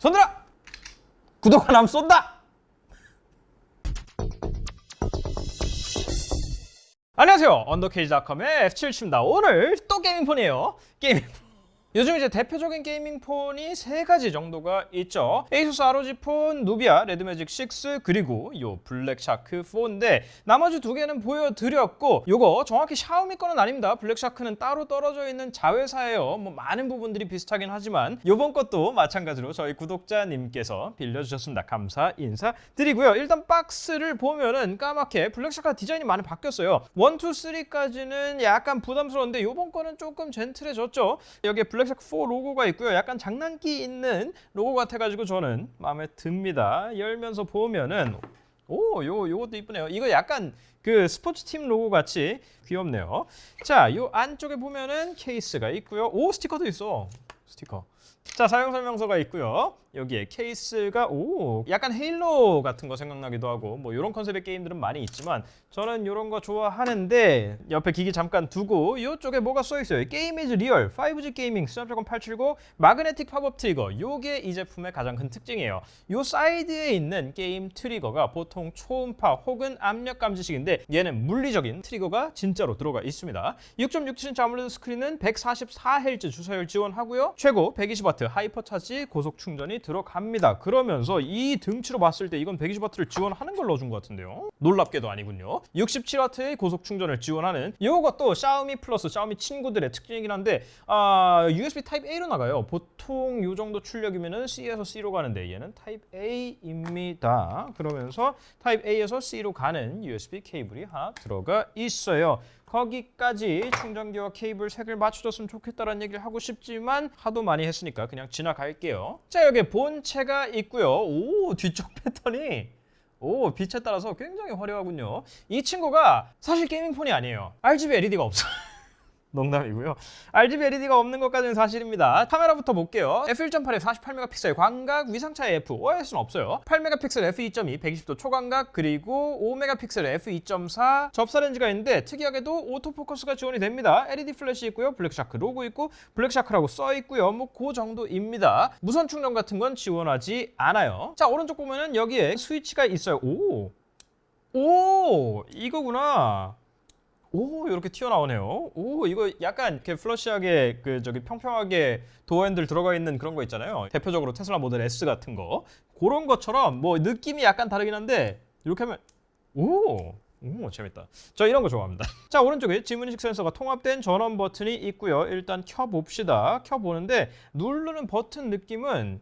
손들어! 구독 하나 쏜다! 안녕하세요. 언더케이지닷컴의 F7입니다. 오늘 또 게이밍폰이에요. 요즘 이제 대표적인 게이밍폰이 세 가지 정도가 있죠. ASUS ROG 폰, 누비아, 레드매직 6, 그리고 요 블랙샤크 4인데 나머지 두 개는 보여드렸고 요거 정확히 샤오미 거는 아닙니다. 블랙샤크는 따로 떨어져 있는 자회사예요. 뭐 많은 부분들이 비슷하긴 하지만 요번 것도 마찬가지로 저희 구독자님께서 빌려주셨습니다. 감사 인사드리고요. 일단 박스를 보면은 까맣게 블랙샤크 디자인이 많이 바뀌었어요. 1, 2, 3까지는 약간 부담스러운데 요번 거는 조금 젠틀해졌죠. 여기에 블랙샤크 4 로고가 있고요. 약간 장난기 있는 로고 같아가지고 저는 마음에 듭니다. 열면서 보면은 요것도 이쁘네요. 이거 약간 그 스포츠팀 로고 같이 귀엽네요. 자, 요 안쪽에 보면은 케이스가 있고요. 스티커도 있어. 스티커. 자, 사용 설명서가 있고요. 여기에 케이스가 약간 헤일로 같은 거 생각나기도 하고 뭐 이런 컨셉의 게임들은 많이 있지만 저는 이런 거 좋아하는데 옆에 기기 잠깐 두고 이쪽에 뭐가 써 있어요. 게임 이즈 리얼 5G 게이밍 스냅드래곤 870 마그네틱 팝업 트리거. 요게 이 제품의 가장 큰 특징이에요. 요 사이드에 있는 게임 트리거가 보통 초음파 혹은 압력 감지식인데 얘는 물리적인 트리거가 진짜로 들어가 있습니다. 6.6인치 아몰레드 스크린은 144Hz 주사율 지원하고요. 최고 120W 하이퍼차지 고속 충전이 들어갑니다. 그러면서 이 등치로 봤을 때 이건 120W를 지원하는 걸 넣어준 것 같은데요. 놀랍게도 아니군요. 67W의 고속 충전을 지원하는 이것도 샤오미 플러스 샤오미 친구들의 특징이긴 한데 USB 타입 A로 나가요. 보통 이 정도 출력이면은 C에서 C로 가는데 얘는 타입 A입니다. 그러면서 타입 A에서 C로 가는 USB 케이블이 하나 들어가 있어요. 거기까지 충전기와 케이블 색을 맞춰줬으면 좋겠다라는 얘기를 하고 싶지만 하도 많이 했으니까 그냥 지나갈게요. 자, 여기 본체가 있고요. 뒤쪽 패턴이 빛에 따라서 굉장히 화려하군요. 이 친구가 사실 게이밍폰이 아니에요. RGB LED가 없어요. 농담이고요. RGB LED가 없는 것까지는 사실입니다. 카메라부터 볼게요. f1.8에 48메가픽셀 광각, 위상차의 f, OIS는 없어요. 8메가픽셀 f2.2, 120도 초광각, 그리고 5메가픽셀 f2.4 접사 렌즈가 있는데 특이하게도 오토포커스가 지원이 됩니다. LED 플래시 있고요. 블랙샤크 로고 있고 블랙샤크라고 써 있고요. 뭐 그 정도입니다. 무선 충전 같은 건 지원하지 않아요. 자, 오른쪽 보면은 여기에 스위치가 있어요. 이거구나. 이렇게 튀어나오네요. 이거 약간 이렇게 플러시하게 평평하게 도어 핸들 들어가 있는 그런 거 있잖아요. 대표적으로 테슬라 모델 S 같은 거. 그런 것처럼 뭐 느낌이 약간 다르긴 한데 이렇게 하면 재밌다. 저 이런 거 좋아합니다. 자, 오른쪽에 지문인식 센서가 통합된 전원 버튼이 있고요. 일단 켜봅시다. 켜보는데 누르는 버튼 느낌은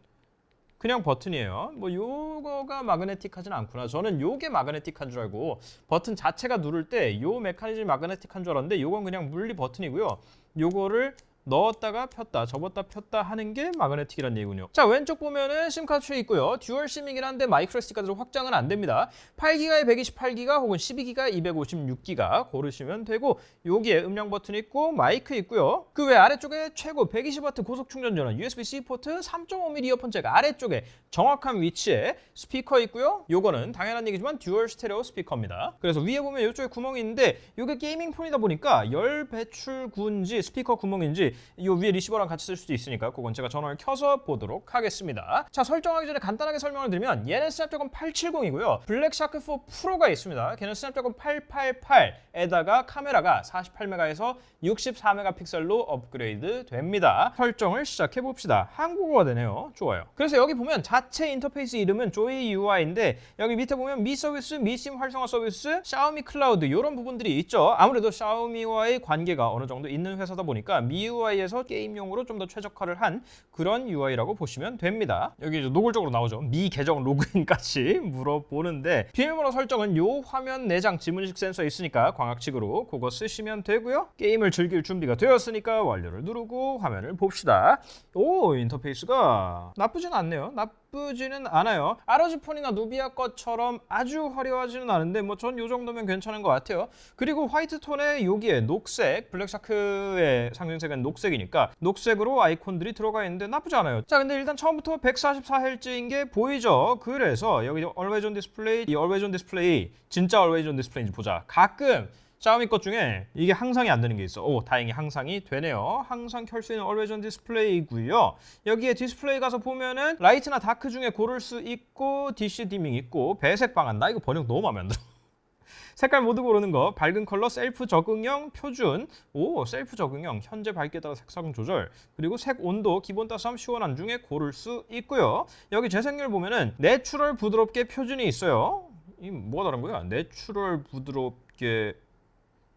그냥 버튼이에요. 뭐 요거가 마그네틱하진 않구나. 저는 요게 마그네틱한 줄 알고 버튼 자체가 누를 때 요 메커니즘이 마그네틱한 줄 알았는데 요건 그냥 물리 버튼이고요. 요거를 넣었다가 폈다, 접었다 폈다 하는 게 마그네틱이라는 얘기군요. 자, 왼쪽 보면은 심카드 트레이 있고요. 듀얼 심이긴 한데 마이크로 SD 카드로 확장은 안 됩니다. 8기가에 128기가 혹은 12기가 256기가 고르시면 되고 여기에 음량 버튼 있고 마이크 있고요. 그 외 아래쪽에 최고 120W 고속 충전 전원 USB-C 포트 3.5mm 이어폰 잭 아래쪽에 정확한 위치에 스피커 있고요. 요거는 당연한 얘기지만 듀얼 스테레오 스피커입니다. 그래서 위에 보면 이쪽에 구멍이 있는데 이게 게이밍폰이다 보니까 열 배출구인지 스피커 구멍인지 이 위에 리시버랑 같이 쓸 수도 있으니까 그건 제가 전원을 켜서 보도록 하겠습니다. 자, 설정하기 전에 간단하게 설명을 드리면 얘는 스냅드래곤 870이고요. 블랙샤크 4 프로가 있습니다. 걔는 스냅드래곤 888에다가 카메라가 48메가에서 64메가픽셀로 업그레이드 됩니다. 설정을 시작해 봅시다. 한국어가 되네요. 좋아요. 그래서 여기 보면 자체 인터페이스 이름은 조이 UI인데 여기 밑에 보면 미 서비스, 미심 활성화 서비스, 샤오미 클라우드 이런 부분들이 있죠. 아무래도 샤오미와의 관계가 어느 정도 있는 회사다 보니까 미 UI에서 게임용으로 좀 더 최적화를 한 그런 UI라고 보시면 됩니다. 여기 이제 노골적으로 나오죠. 미 계정 로그인까지 물어보는데 비밀번호 설정은 요 화면 내장 지문인식 센서 있으니까 광학칙으로 그거 쓰시면 되고요. 게임을 즐길 준비가 되었으니까 완료를 누르고 화면을 봅시다. 인터페이스가 나쁘진 않네요. 나쁘지는 않아요. ROG 폰이나 누비아 것처럼 아주 화려하지는 않은데 뭐 전 요 정도면 괜찮은 것 같아요. 그리고 화이트 톤에 여기에 녹색, 블랙샤크의 상징색은 녹색이니까 녹색으로 아이콘들이 들어가 있는데 나쁘지 않아요. 자, 근데 일단 처음부터 144Hz인 게 보이죠? 그래서 여기 Always on Display, 이 Always on Display 진짜 Always on Display인지 보자. 가끔 샤오미 것 중에 이게 항상이 안 되는 게 있어. 오, 다행히 항상이 되네요. 항상 켤 수 있는 Always On 디스플레이고요. 여기에 디스플레이 가서 보면은 라이트나 다크 중에 고를 수 있고 DC 디밍 있고 배색 방안. 나 이거 번역 너무 마음에 안 들어. 색깔 모두 고르는 거, 밝은 컬러, 셀프 적응형, 표준. 오, 셀프 적응형, 현재 밝기에 따라 색상 조절. 그리고 색 온도, 기본 따스함, 시원한 중에 고를 수 있고요. 여기 재생률 보면은 내추럴 부드럽게 표준이 있어요. 이 뭐가 다른 거야? 내추럴 부드럽게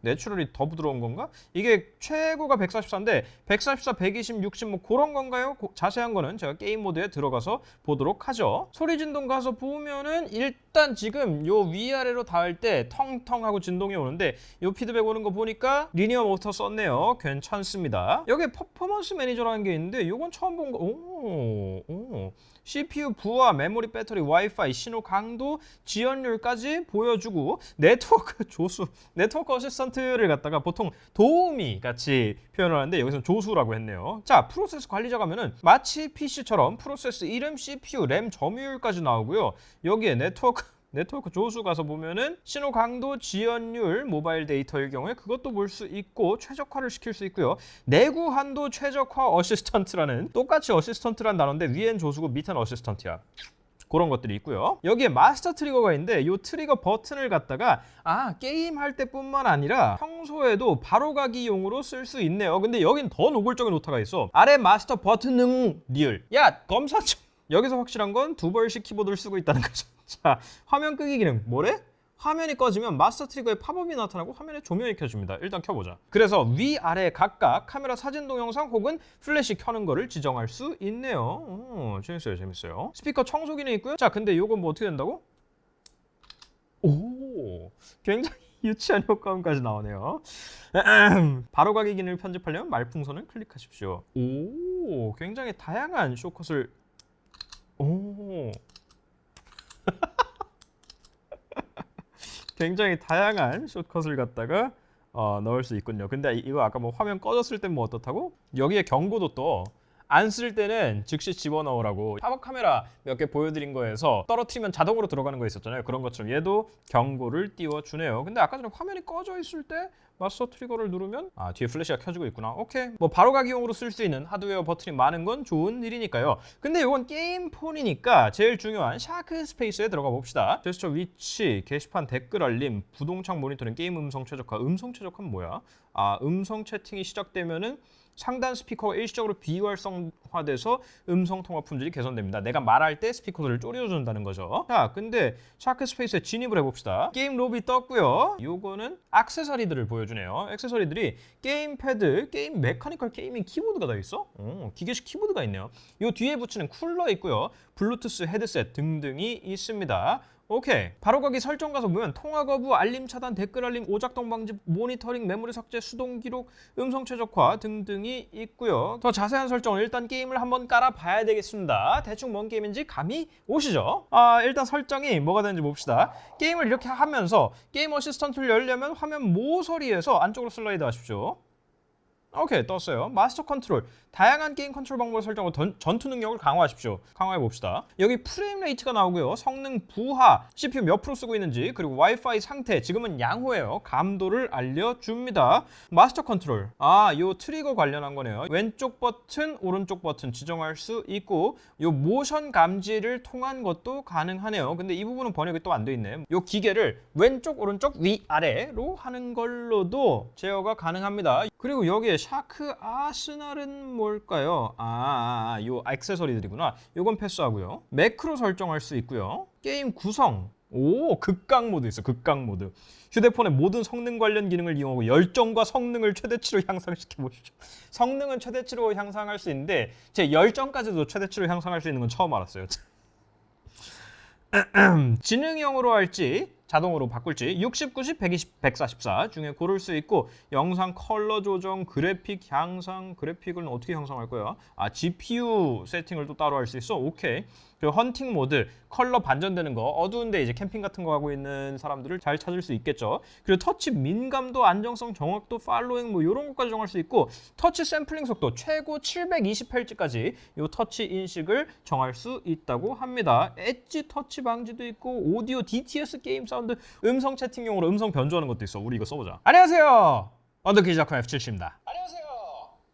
내추럴이 더 부드러운 건가? 이게 최고가 144인데 144, 120, 60 뭐 그런 건가요? 자세한 거는 제가 게임 모드에 들어가서 보도록 하죠. 소리 진동 가서 보면은 일단 지금 요 위아래로 닿을 때 텅텅하고 진동이 오는데 요 피드백 오는 거 보니까 리니어 모터 썼네요. 괜찮습니다. 여기에 퍼포먼스 매니저라는 게 있는데 요건 처음 본 거. 오. CPU 부하, 메모리, 배터리, 와이파이, 신호 강도, 지연율까지 보여주고 네트워크 조수, 네트워크 어시스턴트를 갖다가 보통 도우미 같이 표현을 하는데 여기서는 조수라고 했네요. 자, 프로세스 관리자 가면은 마치 PC처럼 프로세스 이름, CPU, 램 점유율까지 나오고요. 여기에 네트워크 조수 가서 보면은 신호 강도, 지연율, 모바일 데이터일 경우에 그것도 볼 수 있고 최적화를 시킬 수 있고요. 내구 한도 최적화 어시스턴트라는 똑같이 어시스턴트란 단어인데 위엔 조수고 밑엔 어시스턴트야. 그런 것들이 있고요. 여기에 마스터 트리거가 있는데 이 트리거 버튼을 갖다가 게임 할 때뿐만 아니라 평소에도 바로가기용으로 쓸 수 있네요. 근데 여긴 더 노골적인 오타가 있어. 아래 마스터 버튼은 리을. 야, 검사 좀. 여기서 확실한 건 두 벌씩 키보드를 쓰고 있다는 거죠. 자, 화면 끄기 기능 뭐래? 화면이 꺼지면 마스터 트리거에 팝업이 나타나고 화면에 조명이 켜집니다. 일단 켜보자. 그래서 위아래 각각 카메라 사진 동영상 혹은 플래시 켜는 거를 지정할 수 있네요. 재밌어요. 스피커 청소 기능 있고요. 자, 근데 이건 뭐 어떻게 된다고? 오, 굉장히 유치한 효과음까지 나오네요. 바로가기 기능을 편집하려면 말풍선을 클릭하십시오. 오, 굉장히 다양한 쇼컷을 굉장히 다양한 숏컷을 갖다가 넣을 수 있군요. 근데 이거 아까 뭐 화면 꺼졌을 땐 뭐 어떻다고? 여기에 경고도 또 안 쓸 때는 즉시 집어넣으라고 팝업 카메라 몇 개 보여드린 거에서 떨어뜨리면 자동으로 들어가는 거 있었잖아요. 그런 것처럼 얘도 경고를 띄워주네요. 근데 아까 전에 화면이 꺼져 있을 때 마스터 트리거를 누르면 뒤에 플래시가 켜지고 있구나. 오케이. 뭐 바로가기용으로 쓸 수 있는 하드웨어 버튼이 많은 건 좋은 일이니까요. 근데 이건 게임폰이니까 제일 중요한 샤크 스페이스에 들어가 봅시다. 제스처 위치, 게시판 댓글 알림, 부동창 모니터링, 게임 음성 최적화. 음성 최적화는 뭐야? 음성 채팅이 시작되면은 상단 스피커가 일시적으로 비활성화돼서 음성 통화 품질이 개선됩니다. 내가 말할 때 스피커를 졸여준다는 거죠. 자, 근데 샤크 스페이스에 진입을 해봅시다. 게임 로비 떴고요. 요거는 액세서리들을 보여주네요. 액세서리들이 게임 패드, 게임 메카니컬 게이밍 키보드가 다 있어? 기계식 키보드가 있네요. 요 뒤에 붙이는 쿨러 있고요. 블루투스 헤드셋 등등이 있습니다. 오케이. 바로가기 설정 가서 보면 통화 거부, 알림 차단, 댓글 알림, 오작동 방지, 모니터링, 메모리 삭제, 수동 기록, 음성 최적화 등등이 있고요. 더 자세한 설정은 일단 게임을 한번 깔아봐야 되겠습니다. 대충 뭔 게임인지 감이 오시죠? 일단 설정이 뭐가 되는지 봅시다. 게임을 이렇게 하면서 게임 어시스턴트를 열려면 화면 모서리에서 안쪽으로 슬라이드 하십시오. 오케이, 떴어요. 마스터 컨트롤. 다양한 게임 컨트롤 방법을 설정하고 전투 능력을 강화하십시오. 강화해 봅시다. 여기 프레임 레이트가 나오고요. 성능 부하, CPU 몇 프로 쓰고 있는지, 그리고 와이파이 상태, 지금은 양호해요. 감도를 알려줍니다. 마스터 컨트롤. 요 트리거 관련한 거네요. 왼쪽 버튼, 오른쪽 버튼 지정할 수 있고, 요 모션 감지를 통한 것도 가능하네요. 근데 이 부분은 번역이 또 안 돼 있네. 요 기계를 왼쪽, 오른쪽, 위, 아래로 하는 걸로도 제어가 가능합니다. 그리고 여기에 샤크 아스날은 뭘까요? 요 액세서리들이구나. 요건 패스하고요. 매크로 설정할 수 있고요. 게임 구성. 극강 모드 있어. 극강 모드. 휴대폰의 모든 성능 관련 기능을 이용하고 열정과 성능을 최대치로 향상시켜 보십시오. 성능은 최대치로 향상할 수 있는데 제 열정까지도 최대치로 향상할 수 있는 건 처음 알았어요. 지능형으로 할지 자동으로 바꿀지 60, 90, 120, 144 중에 고를 수 있고 영상 컬러 조정, 그래픽 향상, 그래픽은 어떻게 향상할 거야? GPU 세팅을 또 따로 할 수 있어? 오케이. 그리고 헌팅 모드, 컬러 반전되는 거, 어두운데 이제 캠핑 같은 거 하고 있는 사람들을 잘 찾을 수 있겠죠. 그리고 터치 민감도, 안정성, 정확도, 팔로잉 뭐 이런 것까지 정할 수 있고 터치 샘플링 속도 최고 720Hz까지 이 터치 인식을 정할 수 있다고 합니다. 엣지 터치 방지도 있고 오디오 DTS 게임 사운드 사운드 음성 채팅용으로 음성 변조하는 것도 있어. 우리 이거 써보자. 안녕하세요. 언더케이지닷컴 F77입니다. 안녕하세요.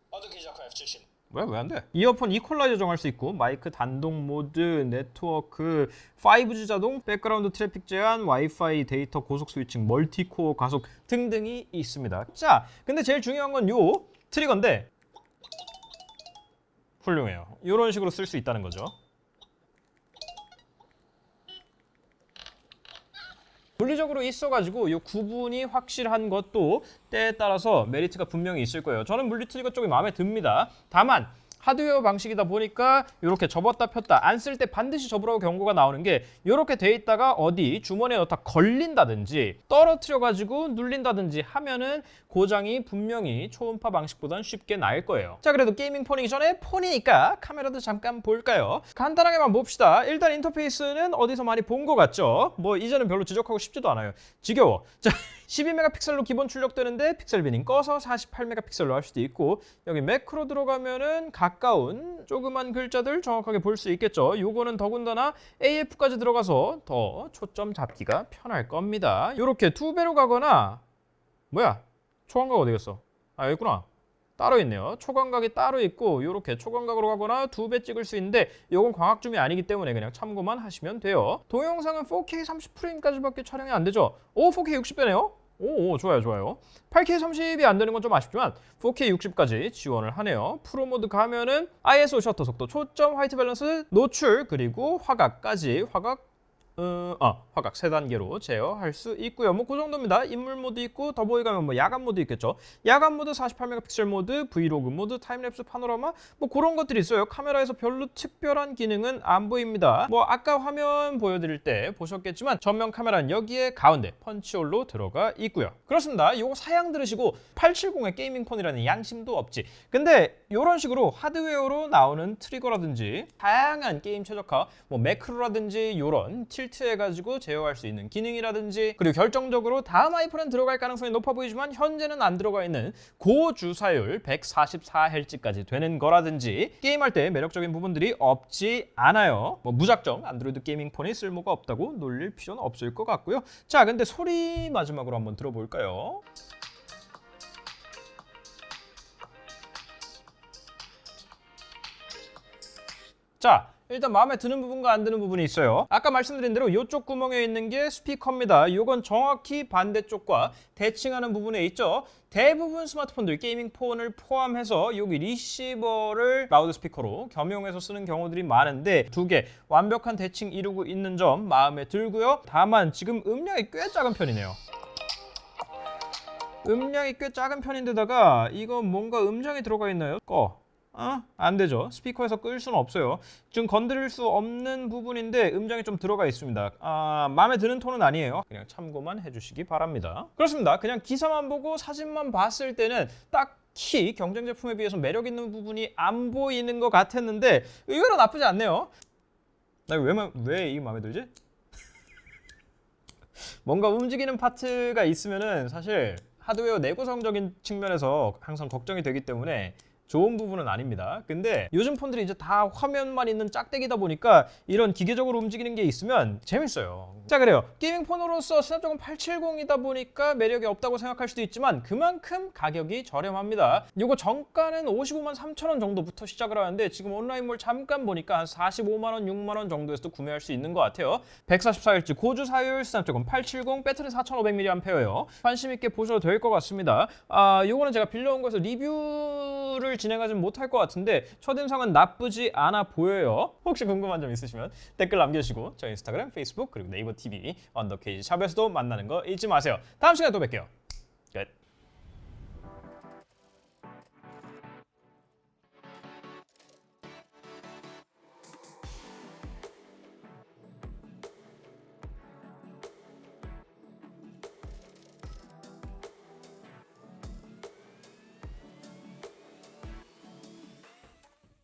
언더케이지닷컴 F77. 왜 안 돼? 이어폰 이퀄라이저 정할 수 있고 마이크 단동 모드, 네트워크, 5G 자동, 백그라운드 트래픽 제한, 와이파이, 데이터 고속 스위칭, 멀티코어 가속 등등이 있습니다. 자, 근데 제일 중요한 건 요 트리거인데 훌륭해요. 이런 식으로 쓸 수 있다는 거죠. 물리적으로 있어가지고 이 구분이 확실한 것도 때에 따라서 메리트가 분명히 있을 거예요. 저는 물리 트리거 쪽이 마음에 듭니다. 다만 하드웨어 방식이다 보니까 이렇게 접었다 폈다 안 쓸 때 반드시 접으라고 경고가 나오는 게 이렇게 돼 있다가 어디 주머니에 넣다 걸린다든지 떨어뜨려가지고 눌린다든지 하면은 고장이 분명히 초음파 방식보다는 쉽게 날 거예요. 자, 그래도 게이밍 폰이기 전에 폰이니까 카메라도 잠깐 볼까요? 간단하게만 봅시다. 일단 인터페이스는 어디서 많이 본 것 같죠? 뭐 이제는 별로 지적하고 싶지도 않아요. 지겨워. 자, 12메가픽셀로 기본 출력되는데 픽셀 비닝 꺼서 48메가픽셀로 할 수도 있고, 여기 매크로 들어가면은 가까운 조그만 글자들 정확하게 볼 수 있겠죠. 요거는 더군다나 AF까지 들어가서 더 초점 잡기가 편할 겁니다. 요렇게 2배로 가거나 뭐야? 초광각 어디 갔어? 아, 여기 있구나. 따로 있네요. 초광각이 따로 있고 요렇게 초광각으로 가거나 2배 찍을 수 있는데 요건 광학줌이 아니기 때문에 그냥 참고만 하시면 돼요. 동영상은 4K 30프레임까지밖에 촬영이 안 되죠. 오, 4K 60배네요. 오, 좋아요, 좋아요. 8K 30이 안 되는 건 좀 아쉽지만 4K 60까지 지원을 하네요. 프로 모드 가면은 ISO 셔터 속도, 초점, 화이트 밸런스, 노출, 그리고 화각까지 화각 3단계로 제어할 수 있고요. 뭐 그 정도입니다. 인물 모드 있고 더보기 가면 뭐 야간 모드 있겠죠. 야간 모드 48메가픽셀 모드, 브이로그 모드, 타임랩스 파노라마 뭐 그런 것들이 있어요. 카메라에서 별로 특별한 기능은 안 보입니다. 뭐 아까 화면 보여드릴 때 보셨겠지만 전면 카메라는 여기에 가운데 펀치홀로 들어가 있고요. 그렇습니다. 요거 사양 들으시고 870의 게이밍 폰이라는 양심도 없지. 근데 이런 식으로 하드웨어로 나오는 트리거라든지 다양한 게임 최적화, 뭐 매크로라든지 이런 틸트해가지고 제어할 수 있는 기능이라든지, 그리고 결정적으로 다음 아이폰엔 들어갈 가능성이 높아 보이지만 현재는 안 들어가 있는 고주사율 144Hz까지 되는 거라든지 게임할 때 매력적인 부분들이 없지 않아요. 뭐 무작정 안드로이드 게이밍 폰이 쓸모가 없다고 놀릴 필요는 없을 것 같고요. 자, 근데 소리 마지막으로 한번 들어볼까요? 자, 일단 마음에 드는 부분과 안 드는 부분이 있어요. 아까 말씀드린 대로 이쪽 구멍에 있는 게 스피커입니다. 이건 정확히 반대쪽과 대칭하는 부분에 있죠. 대부분 스마트폰들, 게이밍 폰을 포함해서 여기 리시버를 라우드 스피커로 겸용해서 쓰는 경우들이 많은데 두 개 완벽한 대칭 이루고 있는 점 마음에 들고요. 다만 지금 음량이 꽤 작은 편이네요. 음량이 꽤 작은 편인데다가 이건 뭔가 음장이 들어가 있나요? 안 되죠. 스피커에서 끌 수는 없어요. 지금 건드릴 수 없는 부분인데 음장이 좀 들어가 있습니다. 마음에 드는 톤은 아니에요. 그냥 참고만 해주시기 바랍니다. 그렇습니다. 그냥 기사만 보고 사진만 봤을 때는 딱히 경쟁 제품에 비해서 매력 있는 부분이 안 보이는 것 같았는데 의외로 나쁘지 않네요. 나 왜 이게 마음에 들지? 뭔가 움직이는 파트가 있으면은 사실 하드웨어 내구성적인 측면에서 항상 걱정이 되기 때문에 좋은 부분은 아닙니다. 근데 요즘 폰들이 이제 다 화면만 있는 짝대기다 보니까 이런 기계적으로 움직이는 게 있으면 재밌어요. 자, 그래요. 게이밍 폰으로서 스냅드래곤 870이다 보니까 매력이 없다고 생각할 수도 있지만 그만큼 가격이 저렴합니다. 요거 정가는 55만 3천 원 정도부터 시작을 하는데 지금 온라인몰 잠깐 보니까 한 45만 원, 6만 원 정도에서도 구매할 수 있는 것 같아요. 144Hz 고주사율 스냅드래곤 870, 배터리 4500mAh예요. 관심 있게 보셔도 될 것 같습니다. 요거는 제가 빌려온 거에서 리뷰를 진행하지는 못할 것 같은데 첫인상은 나쁘지 않아 보여요. 혹시 궁금한 점 있으시면 댓글 남겨주시고 저희 인스타그램, 페이스북, 그리고 네이버 TV 언더케이지 샵에서도 만나는 거 잊지 마세요. 다음 시간에 또 뵐게요.